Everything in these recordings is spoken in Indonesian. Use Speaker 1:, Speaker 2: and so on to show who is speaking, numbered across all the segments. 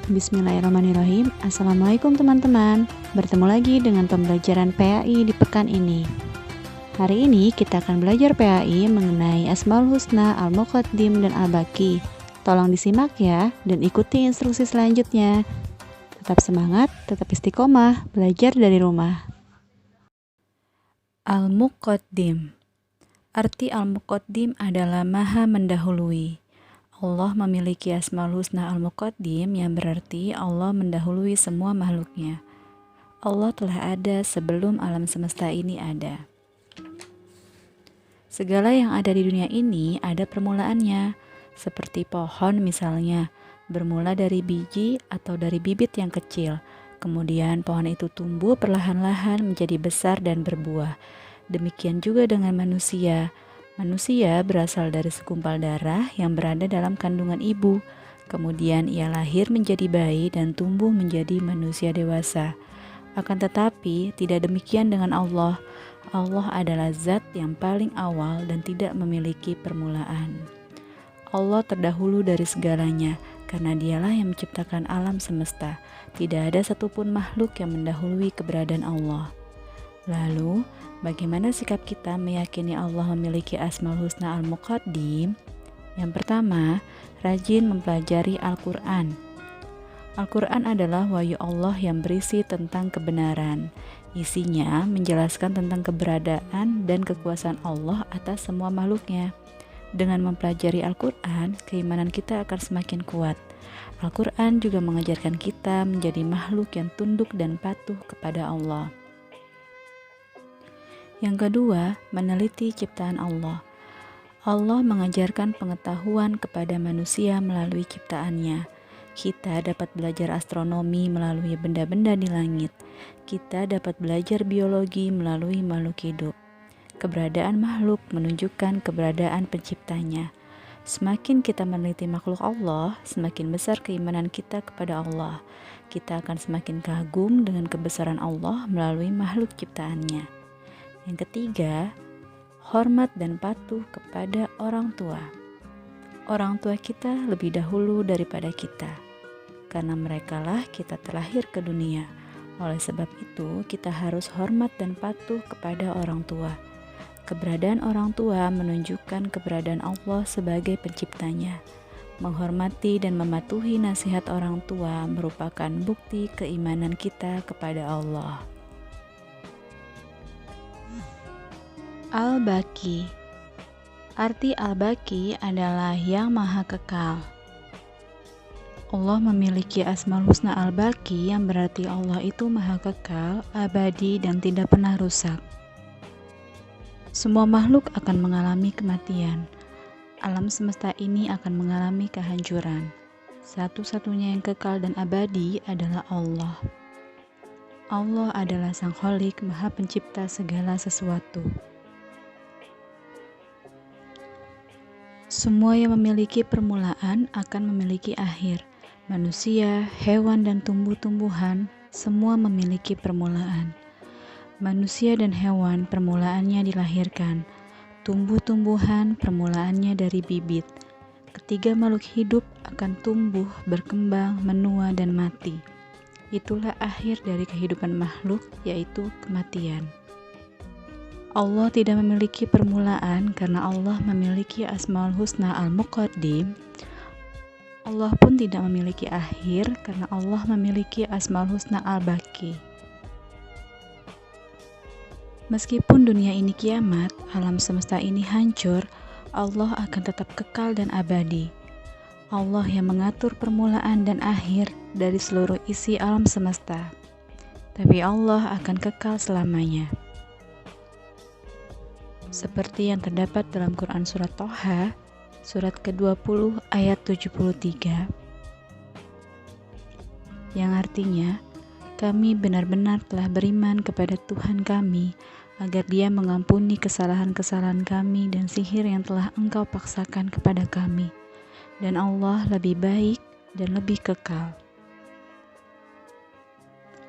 Speaker 1: Bismillahirrahmanirrahim. Assalamualaikum teman-teman. Bertemu lagi dengan pembelajaran PAI di pekan ini. Hari ini kita akan belajar PAI mengenai Asmaul Husna, Al-Muqaddim, dan Al-Baqi. Tolong disimak ya, dan ikuti instruksi selanjutnya. Tetap semangat, tetap istiqomah, belajar dari rumah. Al-Muqaddim. Arti Al-Muqaddim adalah maha mendahului. Allah memiliki Asmaul Husna Al-Muqaddim yang berarti Allah mendahului semua makhluknya. Allah telah ada sebelum alam semesta ini ada. Segala yang ada di dunia ini ada permulaannya, seperti pohon misalnya, bermula dari biji atau dari bibit yang kecil. Kemudian pohon itu tumbuh perlahan-lahan menjadi besar dan berbuah. Demikian juga dengan manusia. Manusia berasal dari segumpal darah yang berada dalam kandungan ibu. Kemudian ia lahir menjadi bayi dan tumbuh menjadi manusia dewasa. Akan tetapi tidak demikian dengan Allah. Allah adalah zat yang paling awal dan tidak memiliki permulaan. Allah terdahulu dari segalanya karena dialah yang menciptakan alam semesta. Tidak ada satupun makhluk yang mendahului keberadaan Allah. Lalu, bagaimana sikap kita meyakini Allah memiliki Asmaul Husna Al-Muqaddim? Yang pertama, rajin mempelajari Al-Quran. Al-Quran adalah wahyu Allah yang berisi tentang kebenaran. Isinya menjelaskan tentang keberadaan dan kekuasaan Allah atas semua makhluknya. Dengan mempelajari Al-Quran, keimanan kita akan semakin kuat. Al-Quran juga mengajarkan kita menjadi makhluk yang tunduk dan patuh kepada Allah. Yang kedua, meneliti ciptaan Allah. Allah mengajarkan pengetahuan kepada manusia melalui ciptaannya. Kita dapat belajar astronomi melalui benda-benda di langit. Kita dapat belajar biologi melalui makhluk hidup. Keberadaan makhluk menunjukkan keberadaan penciptanya. Semakin kita meneliti makhluk Allah, semakin besar keimanan kita kepada Allah. Kita akan semakin kagum dengan kebesaran Allah melalui makhluk ciptaannya. Yang ketiga, hormat dan patuh kepada orang tua. Orang tua kita lebih dahulu daripada kita, karena merekalah kita terlahir ke dunia. Oleh sebab itu, kita harus hormat dan patuh kepada orang tua. Keberadaan orang tua menunjukkan keberadaan Allah sebagai penciptanya. Menghormati dan mematuhi nasihat orang tua merupakan bukti keimanan kita kepada Allah. Al-Baqi. Arti Al-Baqi adalah yang maha kekal. Allah memiliki Asmaul Husna Al-Baqi yang berarti Allah itu maha kekal, abadi dan tidak pernah rusak. Semua makhluk akan mengalami kematian. Alam semesta ini akan mengalami kehancuran. Satu-satunya yang kekal dan abadi adalah Allah. Allah adalah Sang Khalik, Maha Pencipta segala sesuatu. Semua yang memiliki permulaan akan memiliki akhir. Manusia, hewan, dan tumbuh-tumbuhan semua memiliki permulaan. Manusia dan hewan permulaannya dilahirkan. Tumbuh-tumbuhan permulaannya dari bibit. Ketiga makhluk hidup akan tumbuh, berkembang, menua, dan mati. Itulah akhir dari kehidupan makhluk, yaitu kematian. Allah tidak memiliki permulaan karena Allah memiliki Asmaul Husna Al-Muqaddim. Allah pun tidak memiliki akhir karena Allah memiliki Asmaul Husna Al-Baqi. Meskipun dunia ini kiamat, alam semesta ini hancur, Allah akan tetap kekal dan abadi. Allah yang mengatur permulaan dan akhir dari seluruh isi alam semesta. Tapi Allah akan kekal selamanya. Seperti yang terdapat dalam Quran Surat Toha, surat ke-20 ayat 73, yang artinya, kami benar-benar telah beriman kepada Tuhan kami, agar Dia mengampuni kesalahan-kesalahan kami dan sihir yang telah Engkau paksakan kepada kami, dan Allah lebih baik dan lebih kekal.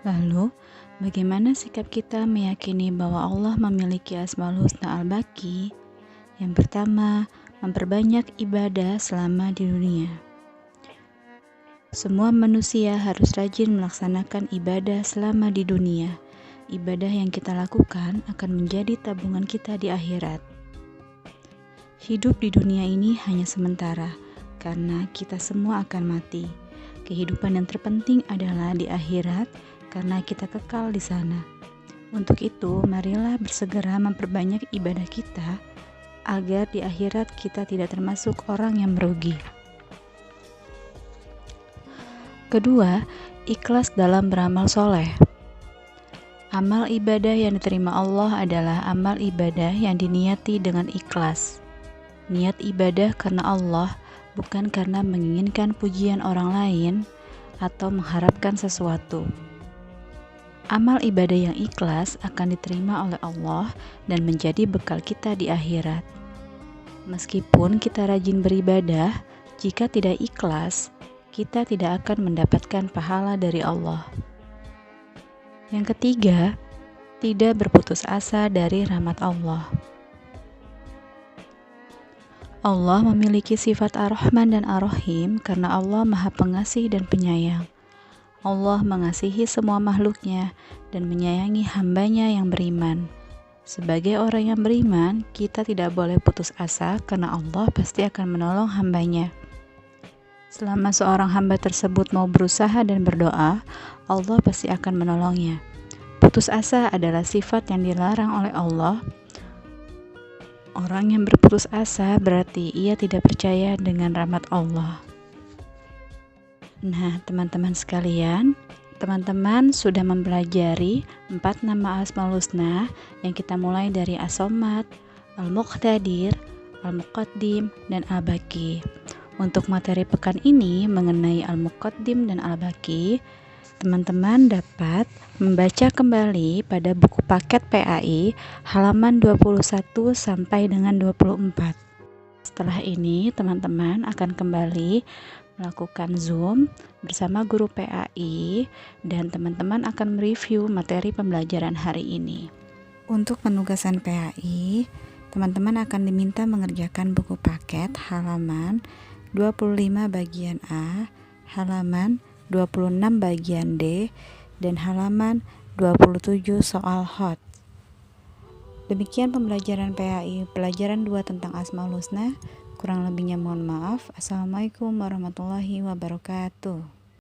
Speaker 1: Lalu, bagaimana sikap kita meyakini bahwa Allah memiliki Asmaul Husna Al-Baqi? Yang pertama, memperbanyak ibadah selama di dunia. Semua manusia harus rajin melaksanakan ibadah selama di dunia. Ibadah yang kita lakukan akan menjadi tabungan kita di akhirat. Hidup di dunia ini hanya sementara, karena kita semua akan mati. Kehidupan yang terpenting adalah di akhirat, karena kita kekal di sana. Untuk itu, marilah bersegera memperbanyak ibadah kita, agar di akhirat kita tidak termasuk orang yang merugi. Kedua, ikhlas dalam beramal soleh. Amal ibadah yang diterima Allah adalah amal ibadah yang diniati dengan ikhlas. Niat ibadah karena Allah, bukan karena menginginkan pujian orang lain atau mengharapkan sesuatu. Amal ibadah yang ikhlas akan diterima oleh Allah dan menjadi bekal kita di akhirat. Meskipun kita rajin beribadah, jika tidak ikhlas, kita tidak akan mendapatkan pahala dari Allah. Yang ketiga, tidak berputus asa dari rahmat Allah. Allah memiliki sifat Ar-Rahman dan Ar-Rahim karena Allah Maha Pengasih dan Penyayang. Allah mengasihi semua makhluknya dan menyayangi hambanya yang beriman. Sebagai orang yang beriman, kita tidak boleh putus asa karena Allah pasti akan menolong hambanya. Selama seorang hamba tersebut mau berusaha dan berdoa, Allah pasti akan menolongnya. Putus asa adalah sifat yang dilarang oleh Allah. Orang yang berputus asa berarti ia tidak percaya dengan rahmat Allah. Nah, teman-teman sekalian, teman-teman sudah mempelajari 4 nama Asmaul Husna yang kita mulai dari As-Somad, Al-Muqtadir, Al-Muqaddim, dan Al-Baqi. Untuk materi pekan ini mengenai Al-Muqaddim dan Al-Baqi, teman-teman dapat membaca kembali pada buku paket PAI halaman 21 sampai dengan 24. Setelah ini, teman-teman akan kembali melakukan Zoom bersama guru PAI dan teman-teman akan mereview materi pembelajaran hari ini. Untuk penugasan PAI, teman-teman akan diminta mengerjakan buku paket halaman 25 bagian A, halaman 26 bagian D, dan halaman 27 soal hot. Demikian pembelajaran PAI pelajaran 2 tentang Asmaul Husna. Kurang lebihnya mohon maaf. Assalamualaikum warahmatullahi wabarakatuh.